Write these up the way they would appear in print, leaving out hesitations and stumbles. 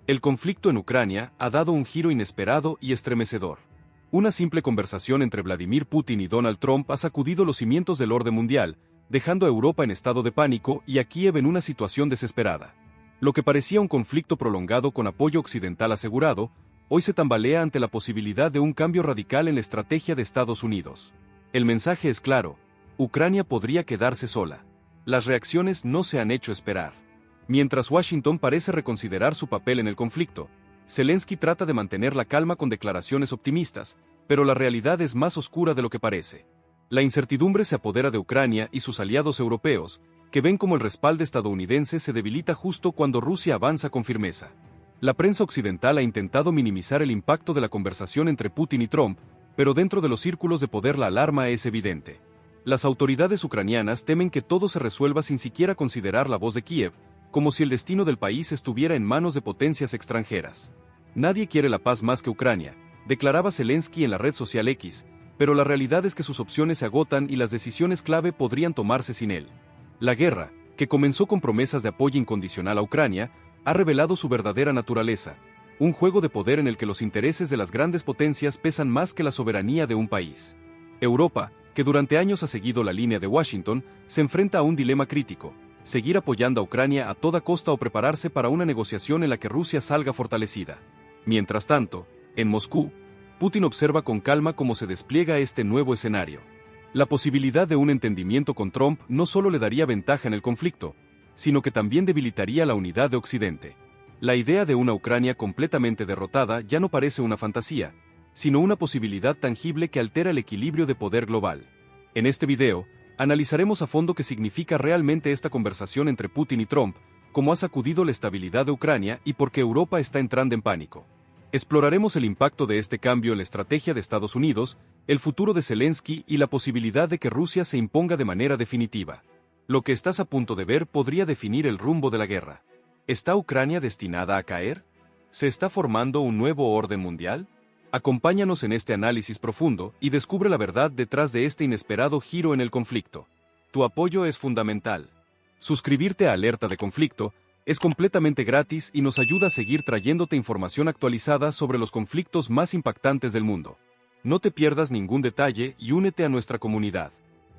El conflicto en Ucrania ha dado un giro inesperado y estremecedor. Una simple conversación entre Vladimir Putin y Donald Trump ha sacudido los cimientos del orden mundial, dejando a Europa en estado de pánico y a Kiev en una situación desesperada. Lo que parecía un conflicto prolongado con apoyo occidental asegurado, hoy se tambalea ante la posibilidad de un cambio radical en la estrategia de Estados Unidos. El mensaje es claro: Ucrania podría quedarse sola. Las reacciones no se han hecho esperar. Mientras Washington parece reconsiderar su papel en el conflicto, Zelensky trata de mantener la calma con declaraciones optimistas, pero la realidad es más oscura de lo que parece. La incertidumbre se apodera de Ucrania y sus aliados europeos, que ven como el respaldo estadounidense se debilita justo cuando Rusia avanza con firmeza. La prensa occidental ha intentado minimizar el impacto de la conversación entre Putin y Trump, pero dentro de los círculos de poder la alarma es evidente. Las autoridades ucranianas temen que todo se resuelva sin siquiera considerar la voz de Kiev, como si el destino del país estuviera en manos de potencias extranjeras. Nadie quiere la paz más que Ucrania, declaraba Zelensky en la red social X, pero la realidad es que sus opciones se agotan y las decisiones clave podrían tomarse sin él. La guerra, que comenzó con promesas de apoyo incondicional a Ucrania, ha revelado su verdadera naturaleza: un juego de poder en el que los intereses de las grandes potencias pesan más que la soberanía de un país. Europa, que durante años ha seguido la línea de Washington, se enfrenta a un dilema crítico: seguir apoyando a Ucrania a toda costa o prepararse para una negociación en la que Rusia salga fortalecida. Mientras tanto, en Moscú, Putin observa con calma cómo se despliega este nuevo escenario. La posibilidad de un entendimiento con Trump no solo le daría ventaja en el conflicto, sino que también debilitaría la unidad de Occidente. La idea de una Ucrania completamente derrotada ya no parece una fantasía, sino una posibilidad tangible que altera el equilibrio de poder global. En este video, analizaremos a fondo qué significa realmente esta conversación entre Putin y Trump, cómo ha sacudido la estabilidad de Ucrania y por qué Europa está entrando en pánico. Exploraremos el impacto de este cambio en la estrategia de Estados Unidos, el futuro de Zelensky y la posibilidad de que Rusia se imponga de manera definitiva. Lo que estás a punto de ver podría definir el rumbo de la guerra. ¿Está Ucrania destinada a caer? ¿Se está formando un nuevo orden mundial? Acompáñanos en este análisis profundo y descubre la verdad detrás de este inesperado giro en el conflicto. Tu apoyo es fundamental. Suscribirte a Alerta de Conflicto es completamente gratis y nos ayuda a seguir trayéndote información actualizada sobre los conflictos más impactantes del mundo. No te pierdas ningún detalle y únete a nuestra comunidad.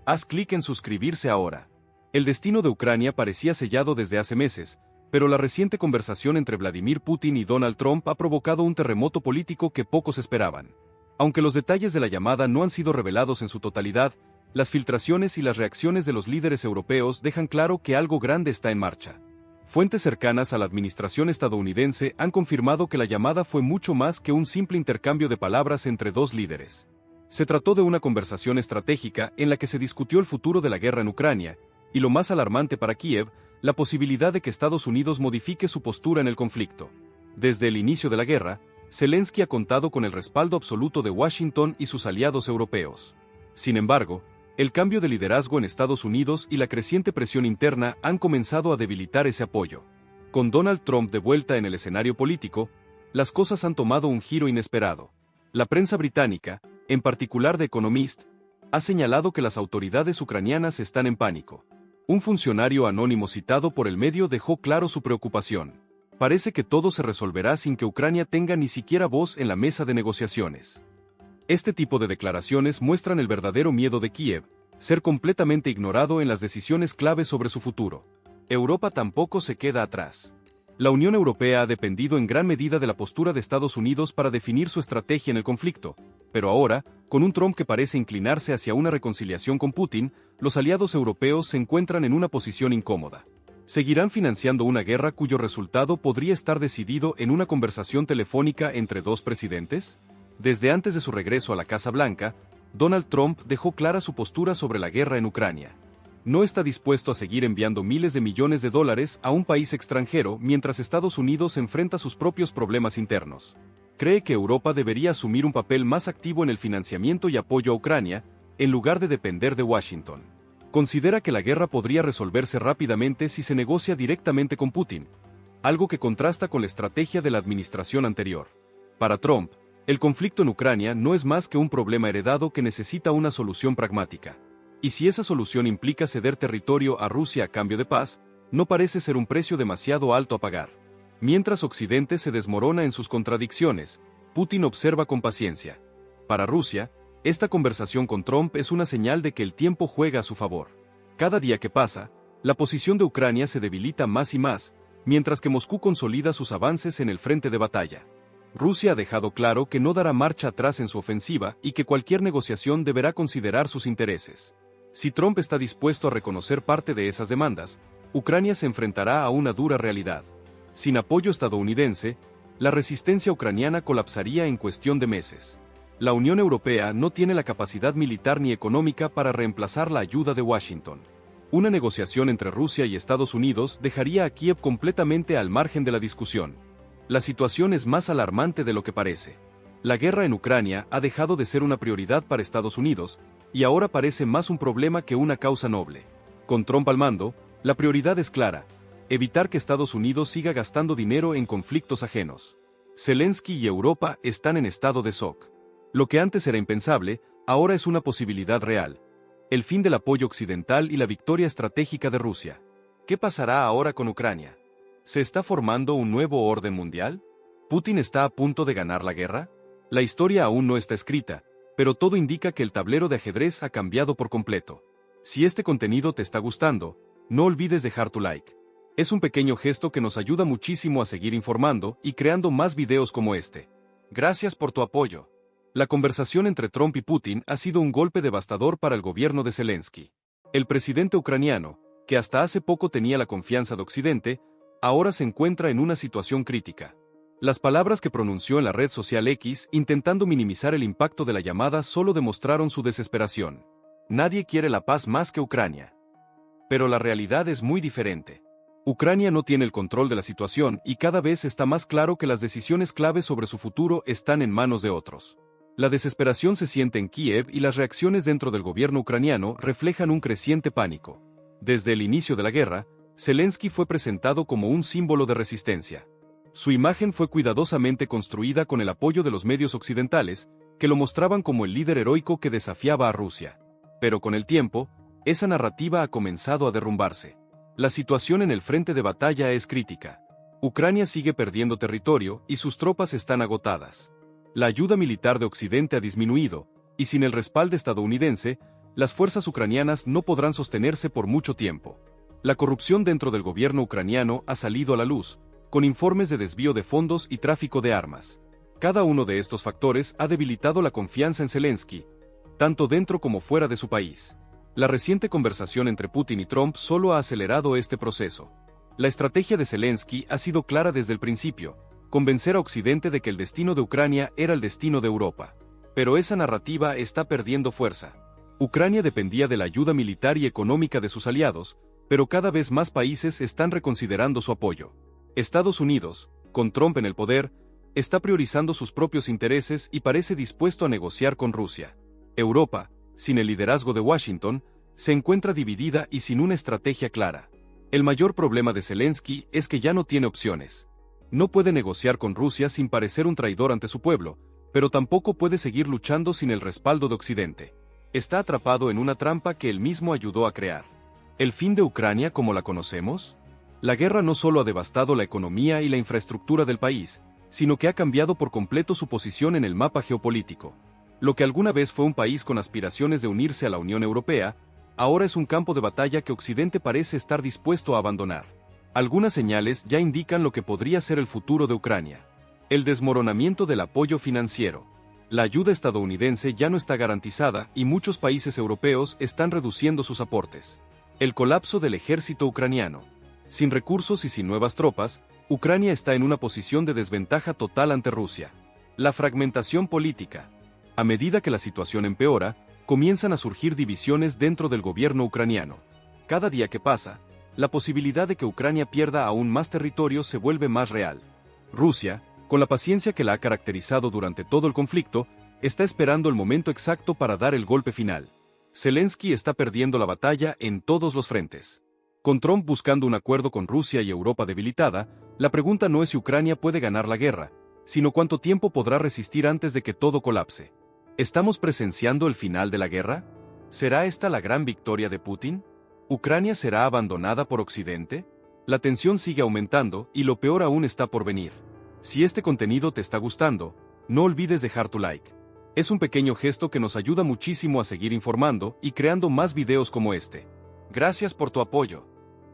Haz clic en suscribirse ahora. El destino de Ucrania parecía sellado desde hace meses, pero la reciente conversación entre Vladimir Putin y Donald Trump ha provocado un terremoto político que pocos esperaban. Aunque los detalles de la llamada no han sido revelados en su totalidad, las filtraciones y las reacciones de los líderes europeos dejan claro que algo grande está en marcha. Fuentes cercanas a la administración estadounidense han confirmado que la llamada fue mucho más que un simple intercambio de palabras entre dos líderes. Se trató de una conversación estratégica en la que se discutió el futuro de la guerra en Ucrania, y lo más alarmante para Kiev, la posibilidad de que Estados Unidos modifique su postura en el conflicto. Desde el inicio de la guerra, Zelensky ha contado con el respaldo absoluto de Washington y sus aliados europeos. Sin embargo, el cambio de liderazgo en Estados Unidos y la creciente presión interna han comenzado a debilitar ese apoyo. Con Donald Trump de vuelta en el escenario político, las cosas han tomado un giro inesperado. La prensa británica, en particular The Economist, ha señalado que las autoridades ucranianas están en pánico. Un funcionario anónimo citado por el medio dejó claro su preocupación. Parece que todo se resolverá sin que Ucrania tenga ni siquiera voz en la mesa de negociaciones. Este tipo de declaraciones muestran el verdadero miedo de Kiev: ser completamente ignorado en las decisiones claves sobre su futuro. Europa tampoco se queda atrás. La Unión Europea ha dependido en gran medida de la postura de Estados Unidos para definir su estrategia en el conflicto, pero ahora, con un Trump que parece inclinarse hacia una reconciliación con Putin, los aliados europeos se encuentran en una posición incómoda. ¿Seguirán financiando una guerra cuyo resultado podría estar decidido en una conversación telefónica entre dos presidentes? Desde antes de su regreso a la Casa Blanca, Donald Trump dejó clara su postura sobre la guerra en Ucrania. No está dispuesto a seguir enviando miles de millones de dólares a un país extranjero mientras Estados Unidos enfrenta sus propios problemas internos. Cree que Europa debería asumir un papel más activo en el financiamiento y apoyo a Ucrania, en lugar de depender de Washington. Considera que la guerra podría resolverse rápidamente si se negocia directamente con Putin, algo que contrasta con la estrategia de la administración anterior. Para Trump, el conflicto en Ucrania no es más que un problema heredado que necesita una solución pragmática. Y si esa solución implica ceder territorio a Rusia a cambio de paz, no parece ser un precio demasiado alto a pagar. Mientras Occidente se desmorona en sus contradicciones, Putin observa con paciencia. Para Rusia, esta conversación con Trump es una señal de que el tiempo juega a su favor. Cada día que pasa, la posición de Ucrania se debilita más y más, mientras que Moscú consolida sus avances en el frente de batalla. Rusia ha dejado claro que no dará marcha atrás en su ofensiva y que cualquier negociación deberá considerar sus intereses. Si Trump está dispuesto a reconocer parte de esas demandas, Ucrania se enfrentará a una dura realidad. Sin apoyo estadounidense, la resistencia ucraniana colapsaría en cuestión de meses. La Unión Europea no tiene la capacidad militar ni económica para reemplazar la ayuda de Washington. Una negociación entre Rusia y Estados Unidos dejaría a Kiev completamente al margen de la discusión. La situación es más alarmante de lo que parece. La guerra en Ucrania ha dejado de ser una prioridad para Estados Unidos, y ahora parece más un problema que una causa noble. Con Trump al mando, la prioridad es clara: evitar que Estados Unidos siga gastando dinero en conflictos ajenos. Zelensky y Europa están en estado de shock. Lo que antes era impensable, ahora es una posibilidad real. El fin del apoyo occidental y la victoria estratégica de Rusia. ¿Qué pasará ahora con Ucrania? ¿Se está formando un nuevo orden mundial? ¿Putin está a punto de ganar la guerra? La historia aún no está escrita, pero todo indica que el tablero de ajedrez ha cambiado por completo. Si este contenido te está gustando, no olvides dejar tu like. Es un pequeño gesto que nos ayuda muchísimo a seguir informando y creando más videos como este. Gracias por tu apoyo. La conversación entre Trump y Putin ha sido un golpe devastador para el gobierno de Zelensky. El presidente ucraniano, que hasta hace poco tenía la confianza de Occidente, ahora se encuentra en una situación crítica. Las palabras que pronunció en la red social X, intentando minimizar el impacto de la llamada, solo demostraron su desesperación. Nadie quiere la paz más que Ucrania. Pero la realidad es muy diferente. Ucrania no tiene el control de la situación y cada vez está más claro que las decisiones claves sobre su futuro están en manos de otros. La desesperación se siente en Kiev y las reacciones dentro del gobierno ucraniano reflejan un creciente pánico. Desde el inicio de la guerra, Zelensky fue presentado como un símbolo de resistencia. Su imagen fue cuidadosamente construida con el apoyo de los medios occidentales, que lo mostraban como el líder heroico que desafiaba a Rusia. Pero con el tiempo, esa narrativa ha comenzado a derrumbarse. La situación en el frente de batalla es crítica. Ucrania sigue perdiendo territorio y sus tropas están agotadas. La ayuda militar de Occidente ha disminuido, y sin el respaldo estadounidense, las fuerzas ucranianas no podrán sostenerse por mucho tiempo. La corrupción dentro del gobierno ucraniano ha salido a la luz, con informes de desvío de fondos y tráfico de armas. Cada uno de estos factores ha debilitado la confianza en Zelensky, tanto dentro como fuera de su país. La reciente conversación entre Putin y Trump solo ha acelerado este proceso. La estrategia de Zelensky ha sido clara desde el principio: convencer a Occidente de que el destino de Ucrania era el destino de Europa. Pero esa narrativa está perdiendo fuerza. Ucrania dependía de la ayuda militar y económica de sus aliados, pero cada vez más países están reconsiderando su apoyo. Estados Unidos, con Trump en el poder, está priorizando sus propios intereses y parece dispuesto a negociar con Rusia. Europa, sin el liderazgo de Washington, se encuentra dividida y sin una estrategia clara. El mayor problema de Zelensky es que ya no tiene opciones. No puede negociar con Rusia sin parecer un traidor ante su pueblo, pero tampoco puede seguir luchando sin el respaldo de Occidente. Está atrapado en una trampa que él mismo ayudó a crear. ¿El fin de Ucrania como la conocemos? La guerra no solo ha devastado la economía y la infraestructura del país, sino que ha cambiado por completo su posición en el mapa geopolítico. Lo que alguna vez fue un país con aspiraciones de unirse a la Unión Europea, ahora es un campo de batalla que Occidente parece estar dispuesto a abandonar. Algunas señales ya indican lo que podría ser el futuro de Ucrania. El desmoronamiento del apoyo financiero. La ayuda estadounidense ya no está garantizada y muchos países europeos están reduciendo sus aportes. El colapso del ejército ucraniano. Sin recursos y sin nuevas tropas, Ucrania está en una posición de desventaja total ante Rusia. La fragmentación política. A medida que la situación empeora, comienzan a surgir divisiones dentro del gobierno ucraniano. Cada día que pasa, la posibilidad de que Ucrania pierda aún más territorio se vuelve más real. Rusia, con la paciencia que la ha caracterizado durante todo el conflicto, está esperando el momento exacto para dar el golpe final. Zelensky está perdiendo la batalla en todos los frentes. Con Trump buscando un acuerdo con Rusia y Europa debilitada, la pregunta no es si Ucrania puede ganar la guerra, sino cuánto tiempo podrá resistir antes de que todo colapse. ¿Estamos presenciando el final de la guerra? ¿Será esta la gran victoria de Putin? ¿Ucrania será abandonada por Occidente? La tensión sigue aumentando y lo peor aún está por venir. Si este contenido te está gustando, no olvides dejar tu like. Es un pequeño gesto que nos ayuda muchísimo a seguir informando y creando más videos como este. Gracias por tu apoyo.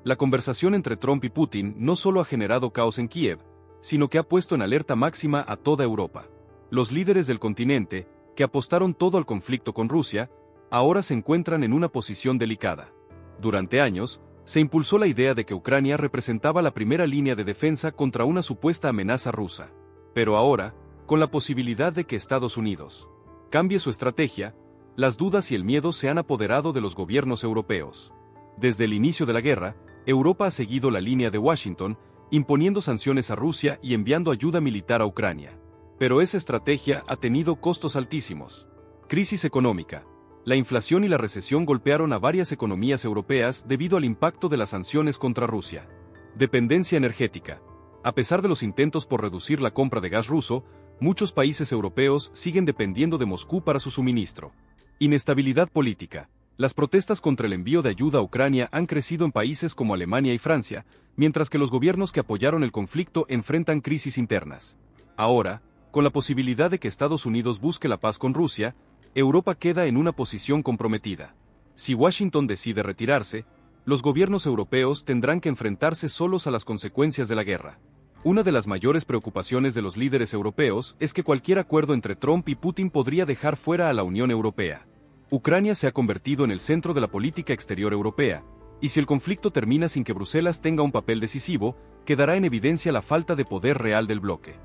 La conversación entre Trump y Putin no solo ha generado caos en Kiev, sino que ha puesto en alerta máxima a toda Europa. Los líderes del continente, que apostaron todo al conflicto con Rusia, ahora se encuentran en una posición delicada. Durante años, se impulsó la idea de que Ucrania representaba la primera línea de defensa contra una supuesta amenaza rusa. Pero ahora, con la posibilidad de que Estados Unidos cambie su estrategia, las dudas y el miedo se han apoderado de los gobiernos europeos. Desde el inicio de la guerra, Europa ha seguido la línea de Washington, imponiendo sanciones a Rusia y enviando ayuda militar a Ucrania. Pero esa estrategia ha tenido costos altísimos. Crisis económica. La inflación y la recesión golpearon a varias economías europeas debido al impacto de las sanciones contra Rusia. Dependencia energética. A pesar de los intentos por reducir la compra de gas ruso, muchos países europeos siguen dependiendo de Moscú para su suministro. Inestabilidad política. Las protestas contra el envío de ayuda a Ucrania han crecido en países como Alemania y Francia, mientras que los gobiernos que apoyaron el conflicto enfrentan crisis internas. Ahora, con la posibilidad de que Estados Unidos busque la paz con Rusia, Europa queda en una posición comprometida. Si Washington decide retirarse, los gobiernos europeos tendrán que enfrentarse solos a las consecuencias de la guerra. Una de las mayores preocupaciones de los líderes europeos es que cualquier acuerdo entre Trump y Putin podría dejar fuera a la Unión Europea. Ucrania se ha convertido en el centro de la política exterior europea, y si el conflicto termina sin que Bruselas tenga un papel decisivo, quedará en evidencia la falta de poder real del bloque.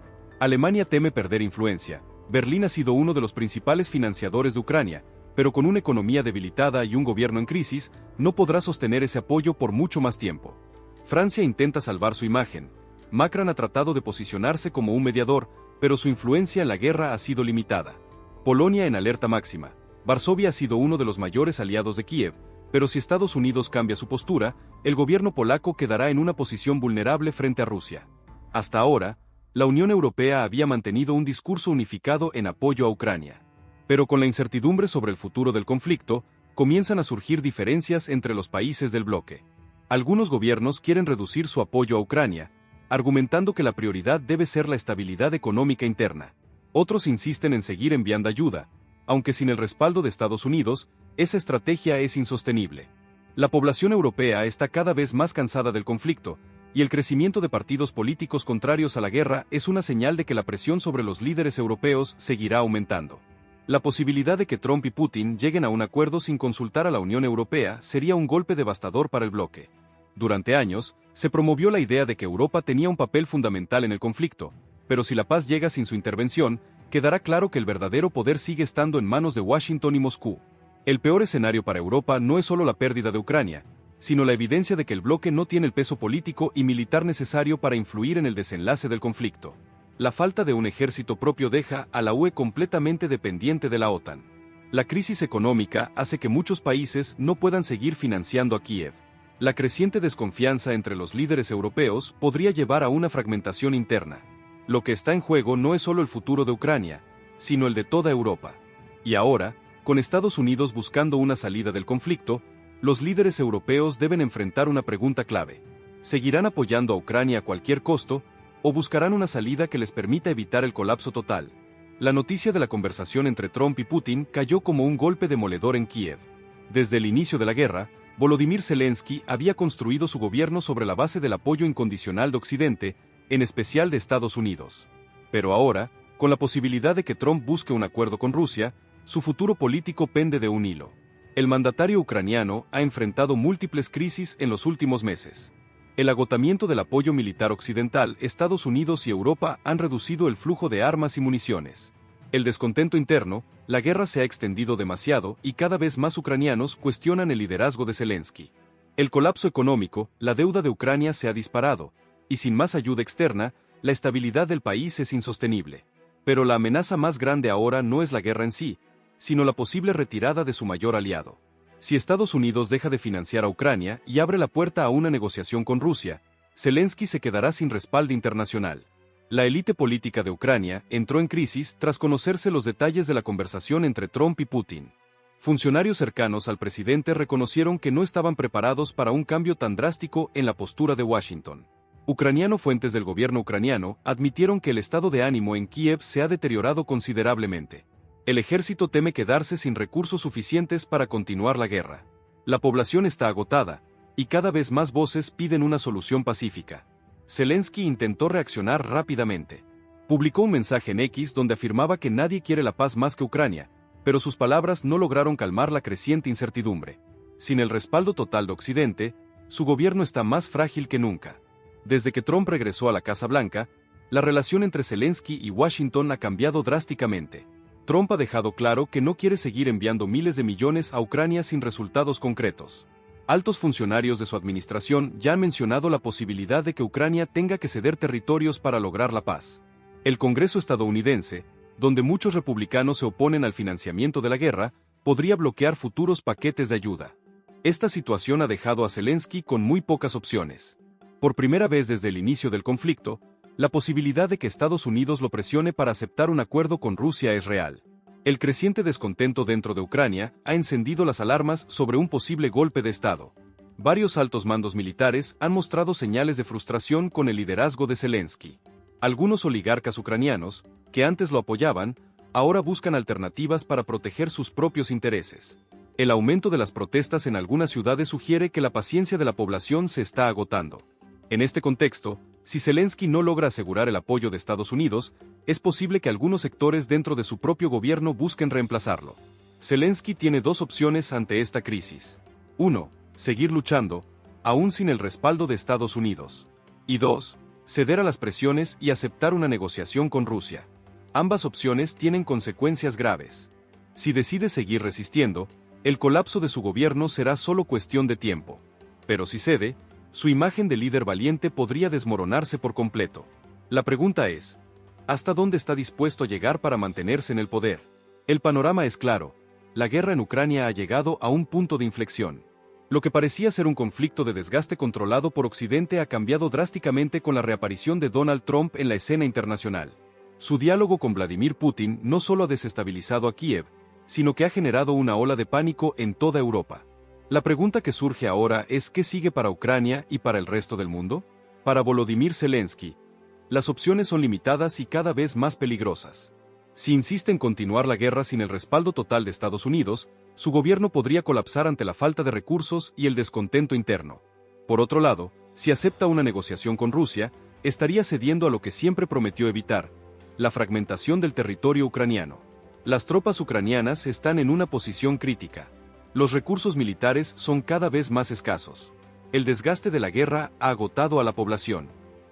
Alemania teme perder influencia. Berlín ha sido uno de los principales financiadores de Ucrania, pero con una economía debilitada y un gobierno en crisis, no podrá sostener ese apoyo por mucho más tiempo. Francia intenta salvar su imagen. Macron ha tratado de posicionarse como un mediador, pero su influencia en la guerra ha sido limitada. Polonia en alerta máxima. Varsovia ha sido uno de los mayores aliados de Kiev, pero si Estados Unidos cambia su postura, el gobierno polaco quedará en una posición vulnerable frente a Rusia. Hasta ahora, la Unión Europea había mantenido un discurso unificado en apoyo a Ucrania. Pero con la incertidumbre sobre el futuro del conflicto, comienzan a surgir diferencias entre los países del bloque. Algunos gobiernos quieren reducir su apoyo a Ucrania, argumentando que la prioridad debe ser la estabilidad económica interna. Otros insisten en seguir enviando ayuda, aunque sin el respaldo de Estados Unidos, esa estrategia es insostenible. La población europea está cada vez más cansada del conflicto, y el crecimiento de partidos políticos contrarios a la guerra es una señal de que la presión sobre los líderes europeos seguirá aumentando. La posibilidad de que Trump y Putin lleguen a un acuerdo sin consultar a la Unión Europea sería un golpe devastador para el bloque. Durante años, se promovió la idea de que Europa tenía un papel fundamental en el conflicto, pero si la paz llega sin su intervención, quedará claro que el verdadero poder sigue estando en manos de Washington y Moscú. El peor escenario para Europa no es solo la pérdida de Ucrania, sino la evidencia de que el bloque no tiene el peso político y militar necesario para influir en el desenlace del conflicto. La falta de un ejército propio deja a la UE completamente dependiente de la OTAN. La crisis económica hace que muchos países no puedan seguir financiando a Kiev. La creciente desconfianza entre los líderes europeos podría llevar a una fragmentación interna. Lo que está en juego no es solo el futuro de Ucrania, sino el de toda Europa. Y ahora, con Estados Unidos buscando una salida del conflicto, los líderes europeos deben enfrentar una pregunta clave. ¿Seguirán apoyando a Ucrania a cualquier costo, o buscarán una salida que les permita evitar el colapso total? La noticia de la conversación entre Trump y Putin cayó como un golpe demoledor en Kiev. Desde el inicio de la guerra, Volodymyr Zelensky había construido su gobierno sobre la base del apoyo incondicional de Occidente, en especial de Estados Unidos. Pero ahora, con la posibilidad de que Trump busque un acuerdo con Rusia, su futuro político pende de un hilo. El mandatario ucraniano ha enfrentado múltiples crisis en los últimos meses. El agotamiento del apoyo militar occidental, Estados Unidos y Europa han reducido el flujo de armas y municiones. El descontento interno, la guerra se ha extendido demasiado y cada vez más ucranianos cuestionan el liderazgo de Zelensky. El colapso económico, la deuda de Ucrania se ha disparado, y sin más ayuda externa, la estabilidad del país es insostenible. Pero la amenaza más grande ahora no es la guerra en sí, sino la posible retirada de su mayor aliado. Si Estados Unidos deja de financiar a Ucrania y abre la puerta a una negociación con Rusia, Zelensky se quedará sin respaldo internacional. La élite política de Ucrania entró en crisis tras conocerse los detalles de la conversación entre Trump y Putin. Funcionarios cercanos al presidente reconocieron que no estaban preparados para un cambio tan drástico en la postura de Washington. Fuentes del gobierno ucraniano admitieron que el estado de ánimo en Kiev se ha deteriorado considerablemente. El ejército teme quedarse sin recursos suficientes para continuar la guerra. La población está agotada, y cada vez más voces piden una solución pacífica. Zelensky intentó reaccionar rápidamente. Publicó un mensaje en X donde afirmaba que nadie quiere la paz más que Ucrania, pero sus palabras no lograron calmar la creciente incertidumbre. Sin el respaldo total de Occidente, su gobierno está más frágil que nunca. Desde que Trump regresó a la Casa Blanca, la relación entre Zelensky y Washington ha cambiado drásticamente. Trump ha dejado claro que no quiere seguir enviando miles de millones a Ucrania sin resultados concretos. Altos funcionarios de su administración ya han mencionado la posibilidad de que Ucrania tenga que ceder territorios para lograr la paz. El Congreso estadounidense, donde muchos republicanos se oponen al financiamiento de la guerra, podría bloquear futuros paquetes de ayuda. Esta situación ha dejado a Zelensky con muy pocas opciones. Por primera vez desde el inicio del conflicto, la posibilidad de que Estados Unidos lo presione para aceptar un acuerdo con Rusia es real. El creciente descontento dentro de Ucrania ha encendido las alarmas sobre un posible golpe de Estado. Varios altos mandos militares han mostrado señales de frustración con el liderazgo de Zelensky. Algunos oligarcas ucranianos, que antes lo apoyaban, ahora buscan alternativas para proteger sus propios intereses. El aumento de las protestas en algunas ciudades sugiere que la paciencia de la población se está agotando. En este contexto, si Zelensky no logra asegurar el apoyo de Estados Unidos, es posible que algunos sectores dentro de su propio gobierno busquen reemplazarlo. Zelensky tiene dos opciones ante esta crisis. 1. Seguir luchando, aún sin el respaldo de Estados Unidos. Y 2. Ceder a las presiones y aceptar una negociación con Rusia. Ambas opciones tienen consecuencias graves. Si decide seguir resistiendo, el colapso de su gobierno será solo cuestión de tiempo. Pero si cede, su imagen de líder valiente podría desmoronarse por completo. La pregunta es, ¿hasta dónde está dispuesto a llegar para mantenerse en el poder? El panorama es claro, la guerra en Ucrania ha llegado a un punto de inflexión. Lo que parecía ser un conflicto de desgaste controlado por Occidente ha cambiado drásticamente con la reaparición de Donald Trump en la escena internacional. Su diálogo con Vladimir Putin no solo ha desestabilizado a Kiev, sino que ha generado una ola de pánico en toda Europa. La pregunta que surge ahora es ¿qué sigue para Ucrania y para el resto del mundo? Para Volodymyr Zelensky, las opciones son limitadas y cada vez más peligrosas. Si insiste en continuar la guerra sin el respaldo total de Estados Unidos, su gobierno podría colapsar ante la falta de recursos y el descontento interno. Por otro lado, si acepta una negociación con Rusia, estaría cediendo a lo que siempre prometió evitar, la fragmentación del territorio ucraniano. Las tropas ucranianas están en una posición crítica. Los recursos militares son cada vez más escasos. El desgaste de la guerra ha agotado a la población.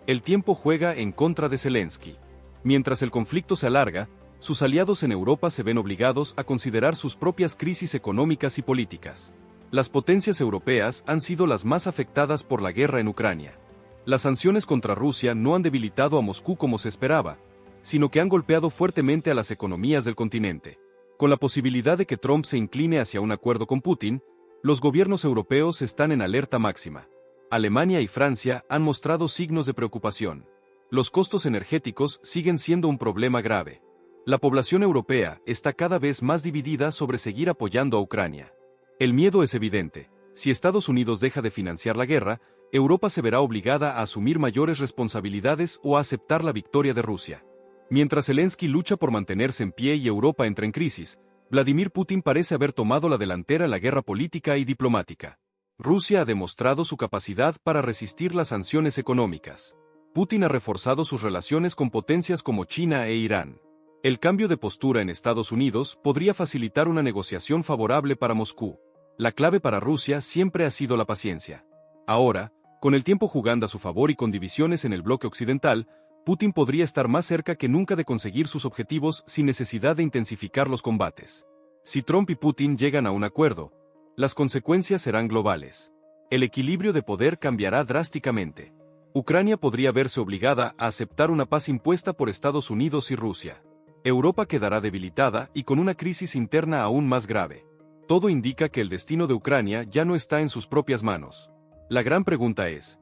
El tiempo juega en contra de Zelensky. Mientras el conflicto se alarga, sus aliados en Europa se ven obligados a considerar sus propias crisis económicas y políticas. Las potencias europeas han sido las más afectadas por la guerra en Ucrania. Las sanciones contra Rusia no han debilitado a Moscú como se esperaba, sino que han golpeado fuertemente a las economías del continente. Con la posibilidad de que Trump se incline hacia un acuerdo con Putin, los gobiernos europeos están en alerta máxima. Alemania y Francia han mostrado signos de preocupación. Los costos energéticos siguen siendo un problema grave. La población europea está cada vez más dividida sobre seguir apoyando a Ucrania. El miedo es evidente. Si Estados Unidos deja de financiar la guerra, Europa se verá obligada a asumir mayores responsabilidades o a aceptar la victoria de Rusia. Mientras Zelensky lucha por mantenerse en pie y Europa entra en crisis, Vladimir Putin parece haber tomado la delantera en la guerra política y diplomática. Rusia ha demostrado su capacidad para resistir las sanciones económicas. Putin ha reforzado sus relaciones con potencias como China e Irán. El cambio de postura en Estados Unidos podría facilitar una negociación favorable para Moscú. La clave para Rusia siempre ha sido la paciencia. Ahora, con el tiempo jugando a su favor y con divisiones en el bloque occidental, Putin podría estar más cerca que nunca de conseguir sus objetivos sin necesidad de intensificar los combates. Si Trump y Putin llegan a un acuerdo, las consecuencias serán globales. El equilibrio de poder cambiará drásticamente. Ucrania podría verse obligada a aceptar una paz impuesta por Estados Unidos y Rusia. Europa quedará debilitada y con una crisis interna aún más grave. Todo indica que el destino de Ucrania ya no está en sus propias manos. La gran pregunta es,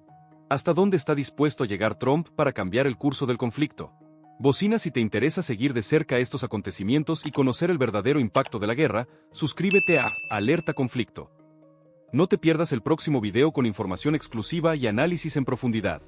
¿hasta dónde está dispuesto a llegar Trump para cambiar el curso del conflicto? Bocina. Si te interesa seguir de cerca estos acontecimientos y conocer el verdadero impacto de la guerra, suscríbete a Alerta Conflicto. No te pierdas el próximo video con información exclusiva y análisis en profundidad.